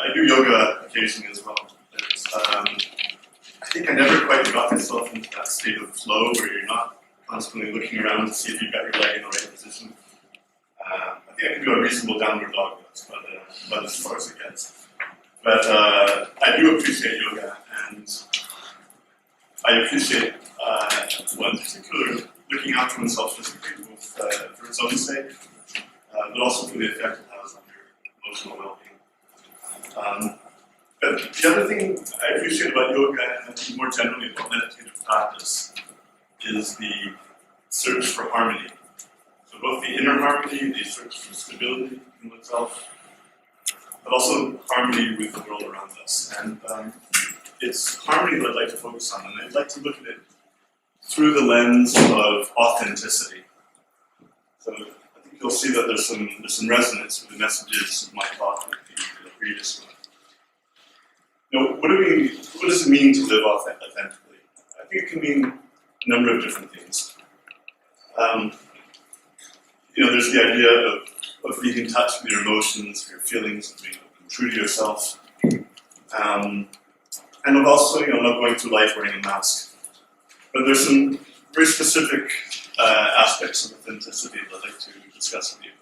I do yoga occasionally as well. I think I never quite got myself into that state of flow where you're not constantly looking around to see if you've got your leg in the right position. I think I can do a reasonable downward dog, but as far as it gets. But I do appreciate yoga, and I appreciate, in particular, looking after oneself physically, both for its own sake, but also for the effect it has on your emotional well-being. But the other thing I appreciate about yoga, and more generally about meditative practice, is the search for harmony. So both the inner harmony, the search for stability in oneself, but also harmony with the world around us. And it's harmony that I'd like to focus on, and I'd like to look at it through the lens of authenticity. So I think you'll see that there's some resonance with the messages of my talk with the previous one. Now, what does it mean to live authentically? I think it can mean a number of different things. There's the idea of being in touch with your emotions, your feelings, of being true to yourself. And of also, not going through life wearing a mask. But there's some very specific aspects of authenticity that I'd like to discuss with you.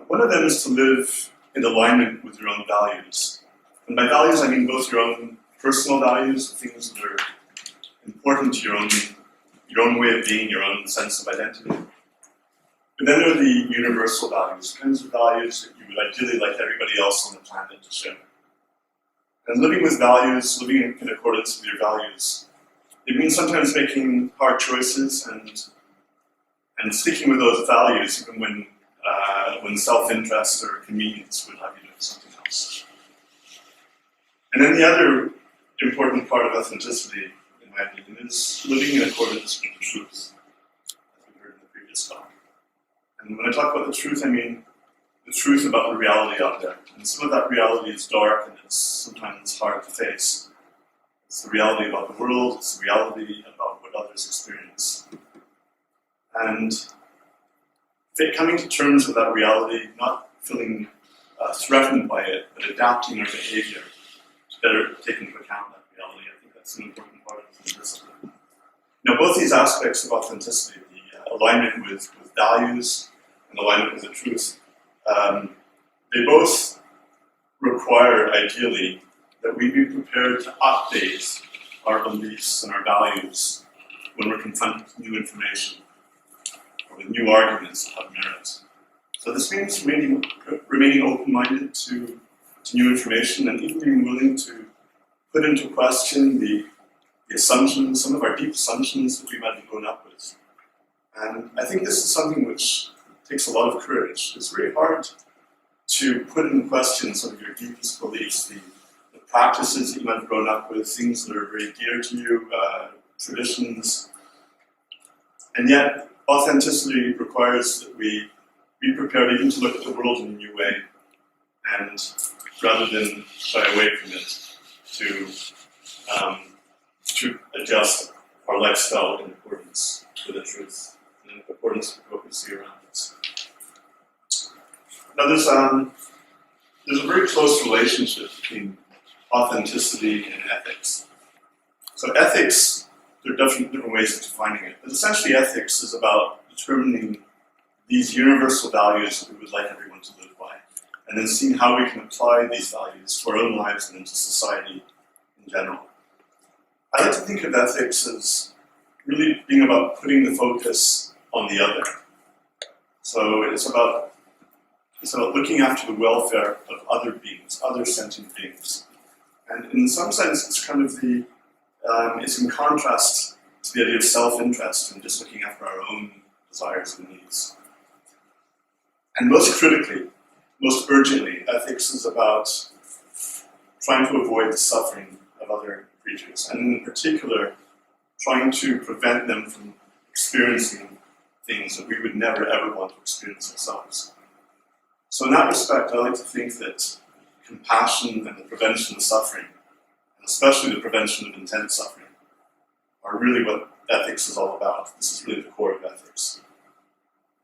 One of them is to live in alignment with your own values. And by values, I mean both your own personal values, the things that are important to your own way of being, your own sense of identity. But then there are the universal values, kinds of values that you would ideally like everybody else on the planet to share. And living with values, living in accordance with your values, it means sometimes making hard choices and sticking with those values even when self-interest or convenience would have you doing something else. And then the other important part of authenticity, in my opinion, is living in accordance with the truth, as we heard in the previous talk. And when I talk about the truth, I mean the truth about the reality out there. And some of that reality is dark and it's sometimes hard to face. It's the reality about the world, it's the reality about what others experience. And coming to terms with that reality, not feeling threatened by it, but adapting our behavior to better take into account that reality, I think that's an important part of authenticity. Now, both these aspects of authenticity, the alignment with values and alignment with the truth, they both require, ideally, that we be prepared to update our beliefs and our values when we're confronted with new information or with new arguments that have merit. So this means remaining open-minded to new information and even being willing to put into question the assumptions, some of our deep assumptions that we might have grown up with. And I think this is something which takes a lot of courage. It's very hard to put in question some of your deepest beliefs, the practices that you might have grown up with, things that are very dear to you, traditions. And yet, authenticity requires that we be prepared even to look at the world in a new way, and rather than shy away from it, to adjust our lifestyle in accordance with the truth, in accordance with what we see around us. Now, there's a very close relationship between authenticity and ethics. So ethics, there are different ways of defining it, but essentially ethics is about determining these universal values that we would like everyone to live by, and then seeing how we can apply these values to our own lives and into society in general. I like to think of ethics as really being about putting the focus on the other. So it's about looking after the welfare of other beings, other sentient beings. And in some sense, it's kind of it's in contrast to the idea of self-interest and just looking after our own desires and needs. And most critically, most urgently, ethics is about trying to avoid the suffering of other creatures, and in particular, trying to prevent them from experiencing things that we would never ever want to experience ourselves. So in that respect, I like to think that compassion and the prevention of suffering, and especially the prevention of intense suffering, are really what ethics is all about. This is really the core of ethics.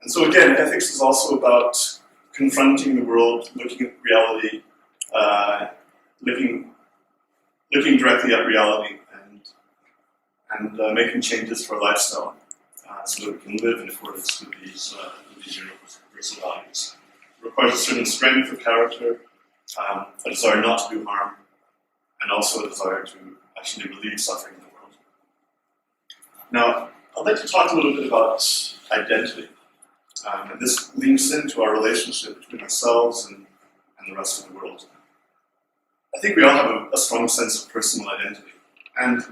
And so again, ethics is also about confronting the world, looking at reality looking directly at reality and making changes to our lifestyle so that we can live in accordance with these universal values. It requires a certain strength of character, a desire not to do harm, and also a desire to actually relieve suffering in the world. Now, I'd like to talk a little bit about identity. And this links into our relationship between ourselves and the rest of the world. I think we all have a strong sense of personal identity. And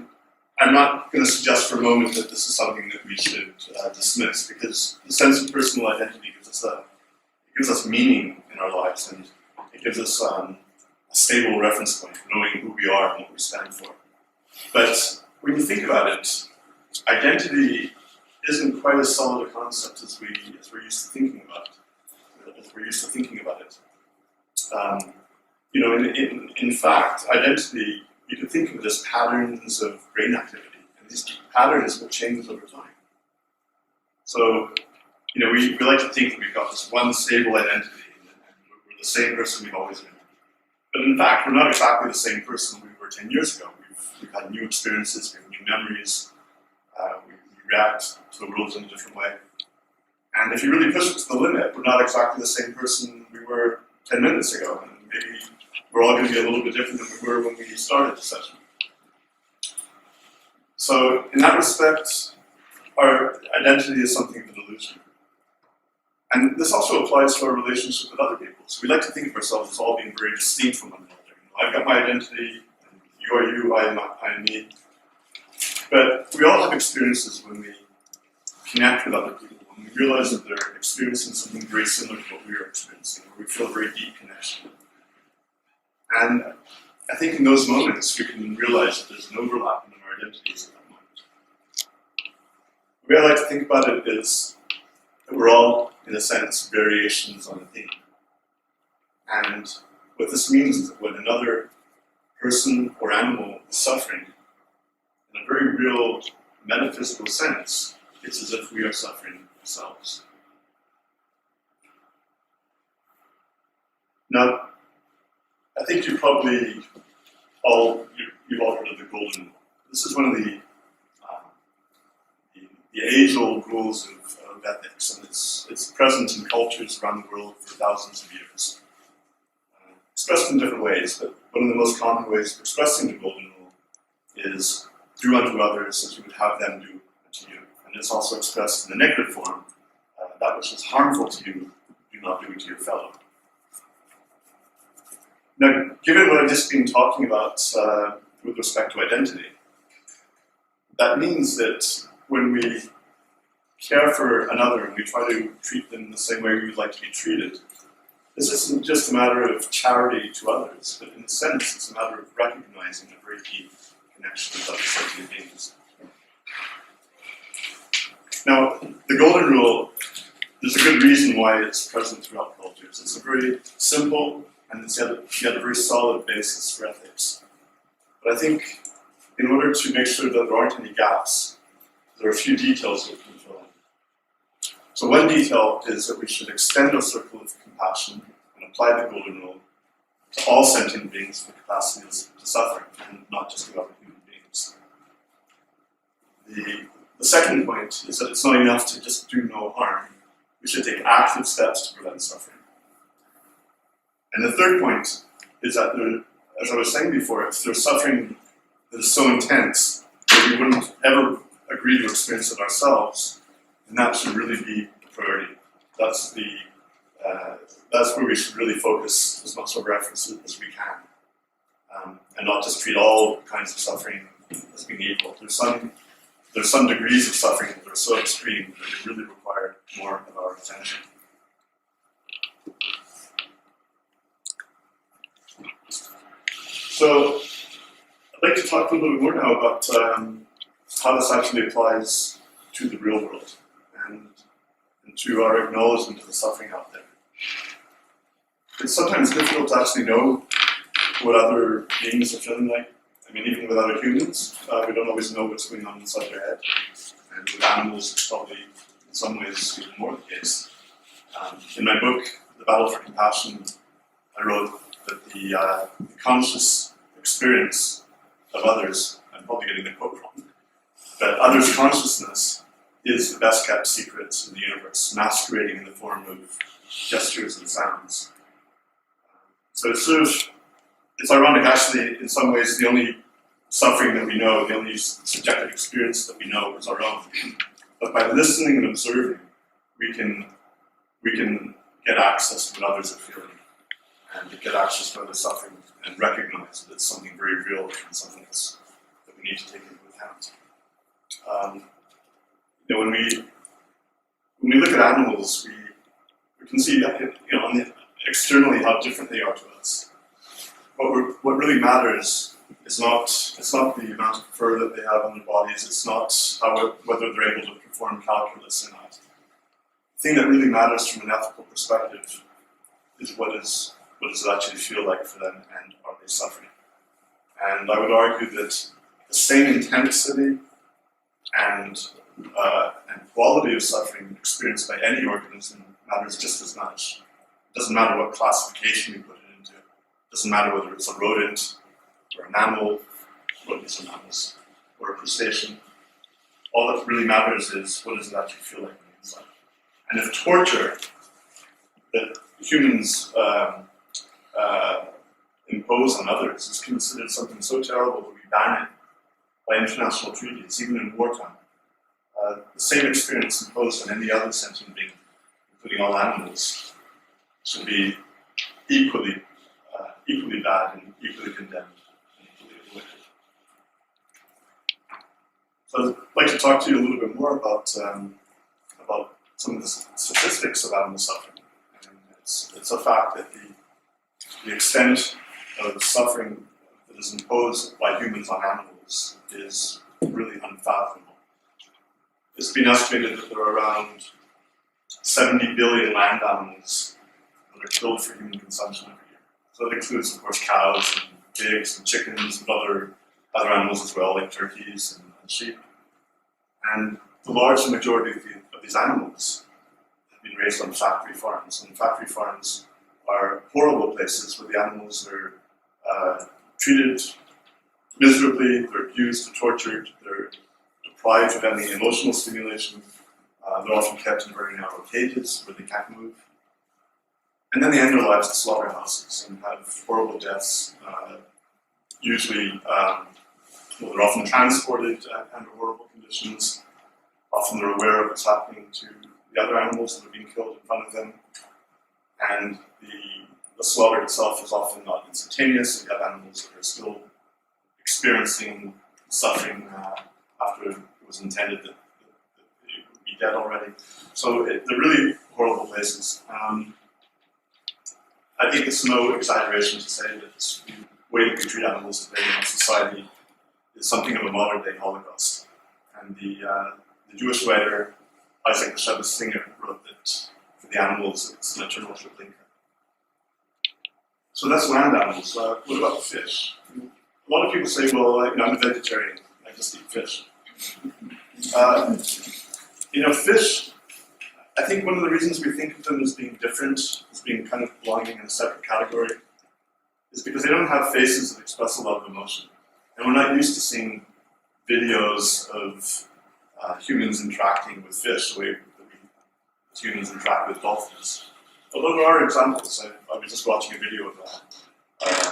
I'm not going to suggest for a moment that this is something that we should dismiss, because the sense of personal identity gives us meaning in our lives, and it gives us a stable reference point for knowing who we are and what we stand for. But when you think about it, identity isn't quite as solid a concept as we're used to thinking about. it. In fact, identity, you could think of it as patterns of brain activity, and these patterns will change over time. So, we like to think that we've got this one stable identity, and we're the same person we've always been. But in fact, we're not exactly the same person we were 10 years ago. We've had new experiences, we have new memories, we react to the world in a different way. And if you really push it to the limit, we're not exactly the same person we were 10 minutes ago. And maybe we're all going to be a little bit different than we were when we started the session. So in that respect, our identity is something of an illusion. And this also applies to our relationship with other people. So we like to think of ourselves as all being very distinct from one another. I've got my identity, and you are you, I am me. But we all have experiences when we connect with other people, when we realize that they're experiencing something very similar to what we are experiencing, where we feel a very deep connection. And I think in those moments we can realize that there's an overlap in our identities at that moment. The way I like to think about it is that we're all, in a sense, variations on a theme. And what this means is that when another person or animal is suffering, in a very real metaphysical sense, it's as if we are suffering ourselves. Now, I think you've all heard of the golden rule. This is one of the age-old rules of ethics, and it's present in cultures around the world for thousands of years. Expressed in different ways, but one of the most common ways of expressing the golden rule is do unto others as you would have them do to you. And it's also expressed in the negative form, that which is harmful to you, do not do to your fellow. Now, given what I've just been talking about with respect to identity, that means that when we care for another and we try to treat them the same way we would like to be treated, this isn't just a matter of charity to others, but in a sense it's a matter of recognizing a very deep connection with other sentient beings. Now, the golden rule, there's a good reason why it's present throughout cultures. It's a very simple and it's yet a very solid basis for ethics. But I think in order to make sure that there aren't any gaps, there are a few details that we can fill in. So one detail is that we should extend our circle of compassion and apply the golden rule to all sentient beings with capacities to suffer, and not just to other human beings. The second point is that it's not enough to just do no harm. We should take active steps to prevent suffering. And the third point is that as I was saying before, if there's suffering that is so intense that we wouldn't ever agree to experience it ourselves, then that should really be the priority. That's where we should really focus as much of our efforts as we can, and not just treat all kinds of suffering as being equal. There's some degrees of suffering that are so extreme that they really require more of our attention. So, I'd like to talk a little bit more now about how this actually applies to the real world and to our acknowledgement of the suffering out there. It's sometimes difficult to actually know what other beings are feeling like. I mean, even with other humans, we don't always know what's going on inside their head. And with animals, it's probably, in some ways, even more the case. In my book, The Battle for Compassion, I wrote that the conscious experience of others, I'm probably getting the quote wrong, but others' consciousness is the best kept secret in the universe, masquerading in the form of gestures and sounds. So it's ironic, actually, in some ways, the only suffering that we know, the only subjective experience that we know is our own. But by listening and observing, we can get access to what others are feeling, and get access to other suffering, and recognize that it's something very real and something that we need to take into account. When we look at animals, we can see that, externally how different they are to us. What really matters is not the amount of fur that they have on their bodies. It's not whether they're able to perform calculus or not. The thing that really matters from an ethical perspective is what does it actually feel like for them, and are they suffering? And I would argue that the same intensity and quality of suffering experienced by any organism matters just as much. It doesn't matter what classification we put it into. It doesn't matter whether it's a rodent or a mammal, rodents are mammals, or a crustacean. All that really matters is what does it actually feel like on the inside. And if torture that humans impose on others is considered something so terrible that we ban it by international treaties, even in wartime, the same experience imposed on any other sentient being, including all animals, should be equally bad and equally condemned and equally avoided. So I'd like to talk to you a little bit more about some of the statistics of animal suffering. And it's a fact that the extent of suffering that is imposed by humans on animals is really unfathomable. It's been estimated that there are around 70 billion land animals that are killed for human consumption every year. So that includes, of course, cows and pigs and chickens and other animals as well, like turkeys and sheep. And the large majority of these animals have been raised on factory farms. And factory farms are horrible places where the animals are treated miserably, they're abused, they're tortured, they're deprived of any emotional stimulation. They're often kept in very narrow cages where they can't move. And then they end their lives in slaughterhouses and have horrible deaths. Usually, they're often transported under horrible conditions. Often they're aware of what's happening to the other animals that are being killed in front of them. And the slaughter itself is often not instantaneous. You have animals that are still experiencing suffering after it was intended that it would be dead already. So they're really horrible places. I think it's no exaggeration to say that the way that we treat animals today in our society is something of a modern-day Holocaust. And the Jewish writer Isaac Bashevis Singer wrote that for the animals it's an eternal Treblinka. So that's land animals. What about the fish? A lot of people say, well, I'm a vegetarian, I just eat fish. Fish, I think one of the reasons we think of them as being different, as being kind of belonging in a separate category, is because they don't have faces that express a lot of emotion. And we're not used to seeing videos of humans interacting with fish the way that humans interact with dolphins. Although there are examples. I was just watching a video of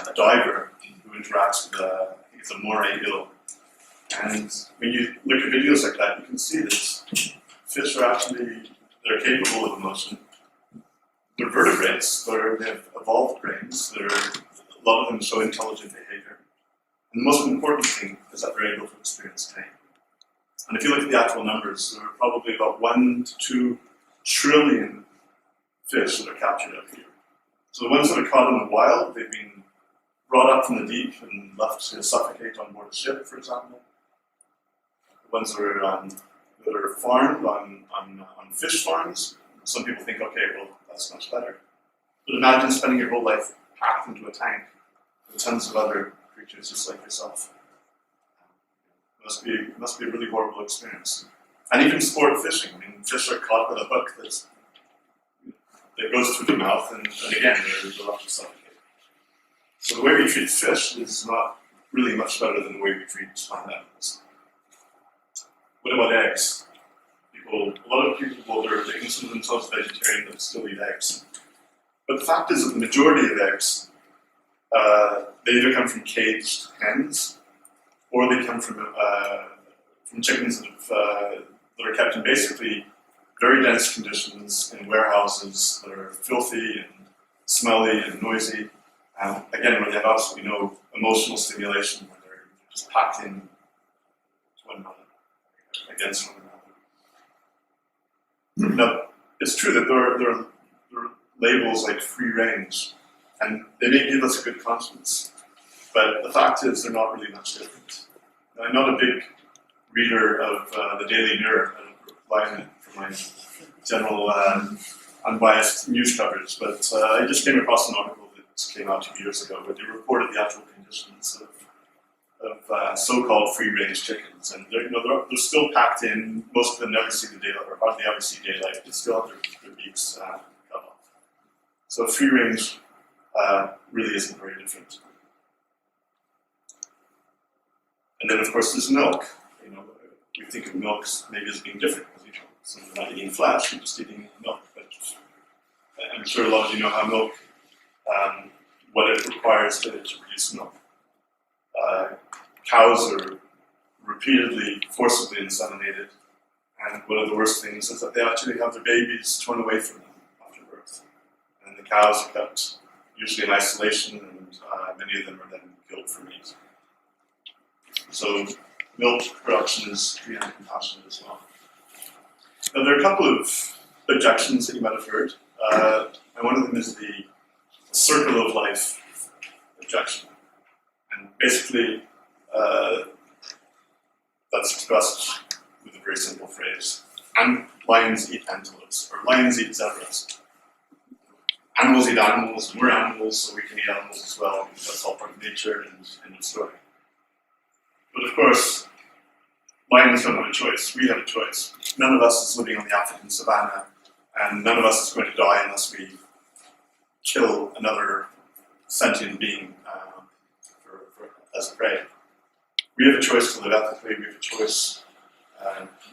a diver who interacts with I think it's a moray eel. And when you look at videos like that, you can see that fish are they're capable of emotion. They're vertebrates, they have evolved brains, a lot of them show intelligent behavior. And the most important thing is that they're able to experience pain. And if you look at the actual numbers, there are probably about 1 to 2 trillion fish that are captured every year. So the ones that are caught in the wild, they've been brought up from the deep and left to suffocate on board a ship, for example. The ones that are farmed on fish farms, some people think, okay, well, that's much better. But imagine spending your whole life packed into a tank with tons of other creatures just like yourself. It must be a really horrible experience. And even sport fishing. I mean, fish are caught with a hook that goes through the mouth, and again, they're left to suffocate. So the way we treat fish is not really much better than the way we treat plant animals. What about eggs? A lot of people, they consider themselves vegetarian but still eat eggs. But the fact is that the majority of eggs, they either come from caged hens, or they come from chickens that are kept in basically very dense conditions in warehouses that are filthy and smelly and noisy. Again, where they have absolutely no emotional stimulation, where they're just packed in to one another, against one another. Now, it's true that there are labels like free range, and they may give us a good conscience, but the fact is they're not really much different. Now, I'm not a big reader of the Daily Mirror. I don't rely on it for my general unbiased news coverage, but I just came across an article that came out 2 years ago where they reported the actual conditions of so-called free-range chickens, and they're still packed in. Most of them never see the daylight, or hardly ever see daylight. They still have their beaks cut off. So free-range really isn't very different. And then, of course, there's milk. We think of milk maybe as being different because so you're not eating flesh, you're just eating milk. But I'm sure a lot of you know how milk, what it requires to produce milk. Cows are repeatedly, forcibly inseminated, and one of the worst things is that they actually have their babies torn away from them after birth. And the cows are kept usually in isolation, and many of them are then killed for meat. So milk production is pretty uncompassionate as well. Now, there are a couple of objections that you might have heard, and one of them is the circle of life objection. And basically, that's expressed with a very simple phrase. And lions eat antelopes, or lions eat zebras. Animals eat animals, and we're animals, so we can eat animals as well, because that's all part of nature and the story. But of course, lions don't have a choice. We have a choice. None of us is living on the African savannah, and none of us is going to die unless we kill another sentient being as prey. We have a choice to live ethically. We have a choice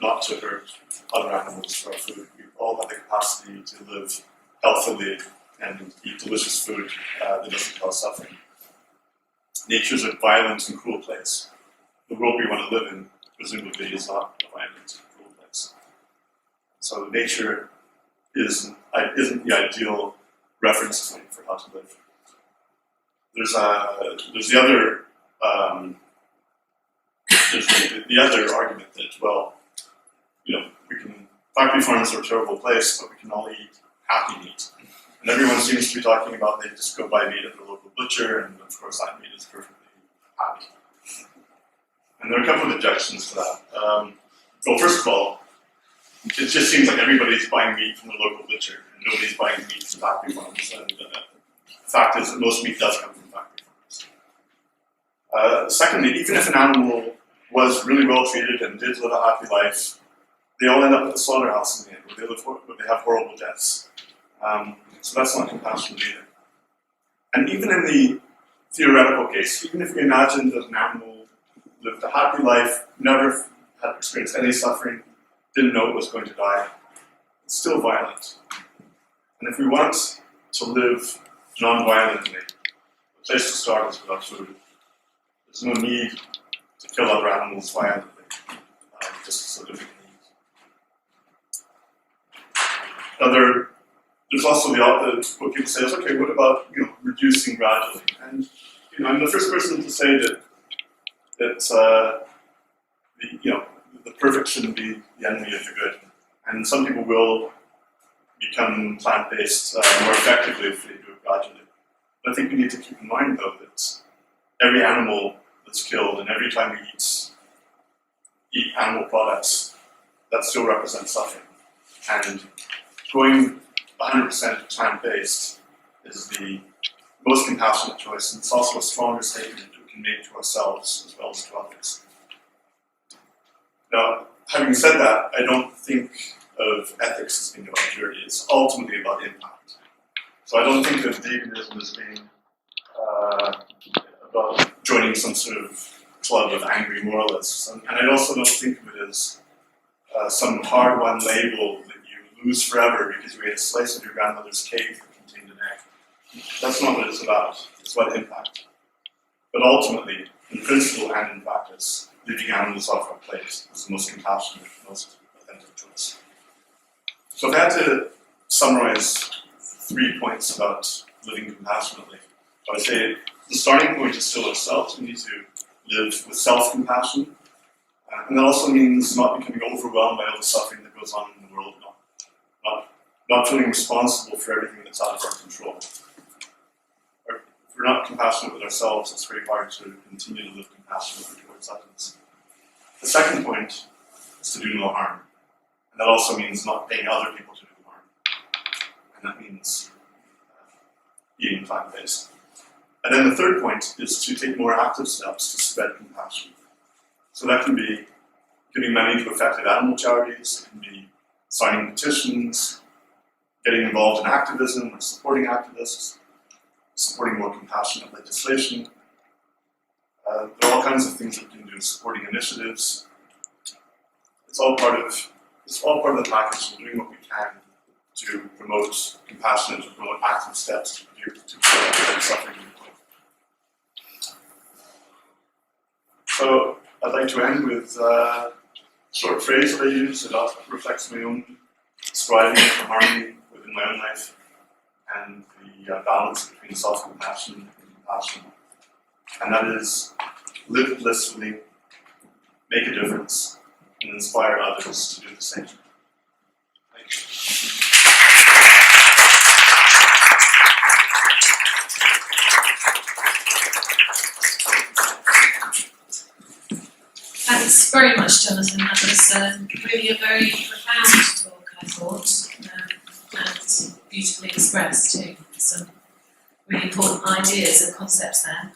not to hurt other animals for our food. We all have the capacity to live healthily and eat delicious food that doesn't cause suffering. Nature's a violent and cruel place. The world we want to live in, presumably, is not a violent and cruel place. So nature isn't the ideal reference point for how to live. There's the other the other argument that, well, factory farms are a terrible place, but we can all eat happy meat. And everyone seems to be talking about they just go buy meat at their local butcher, and of course that meat is perfectly happy. And there are a couple of objections to that. Well, first of all, it just seems like everybody's buying meat from the local butcher, and nobody's buying meat from factory farms. And the fact is that most meat does come from factory farms. Secondly, even if an animal was really well treated and did live a happy life, they all end up at the slaughterhouse in the end, where they have horrible deaths. So that's not compassionate either. And even in the theoretical case, even if we imagined that an animal lived a happy life, never had experienced any suffering, didn't know it was going to die, it's still violent. And if we want to live non-violently, the place to start is without food. There's no need to kill other animals violently, just so that we can eat. There's also what people say is, okay, what about reducing gradually? And I'm the first person to say that the perfect shouldn't be the enemy of the good. And some people will become plant-based more effectively if they do it gradually. But I think we need to keep in mind, though, that every animal that's killed and every time we eat animal products, that still represents suffering. And going 100% plant-based is the most compassionate choice, and it's also a stronger statement we can make to ourselves as well as to others. Now, having said that, I don't think of ethics as being about purity. It's ultimately about impact. So I don't think of veganism as being about joining some sort of club of angry moralists. And I'd also not think of it as some hard-won label that you lose forever because you ate a slice of your grandmother's cake that contained an egg. That's not what it's about. It's about impact. But ultimately, in principle and in practice, leaving animals off our plate is the most compassionate, most authentic choice. So if I had to summarize 3 points about living compassionately, I would say the starting point is still ourselves. We need to live with self-compassion. And that also means not becoming overwhelmed by all the suffering that goes on in the world, not feeling responsible for everything that's out of our control. If we're not compassionate with ourselves, it's very hard to continue to live compassionately towards others. The second point is to do no harm. And that also means not paying other people to do harm. And that means eating plant-based. And then the third point is to take more active steps to spread compassion. So that can be giving money to affected animal charities, it can be signing petitions, getting involved in activism or supporting activists, supporting more compassionate legislation. There are all kinds of things that we can do, supporting initiatives. It's all part of the package, and doing what we can to promote compassionate, to promote active steps to prevent suffering. So I'd like to end with a short phrase that I use that reflects my own striving for harmony within my own life and the balance between self-compassion and compassion. And that is, live blissfully, make a difference, and inspire others to do the same. Thank you. Thanks very much, Jonathan. That was really a very profound talk, I thought, and beautifully expressed too. Some really important ideas and concepts there.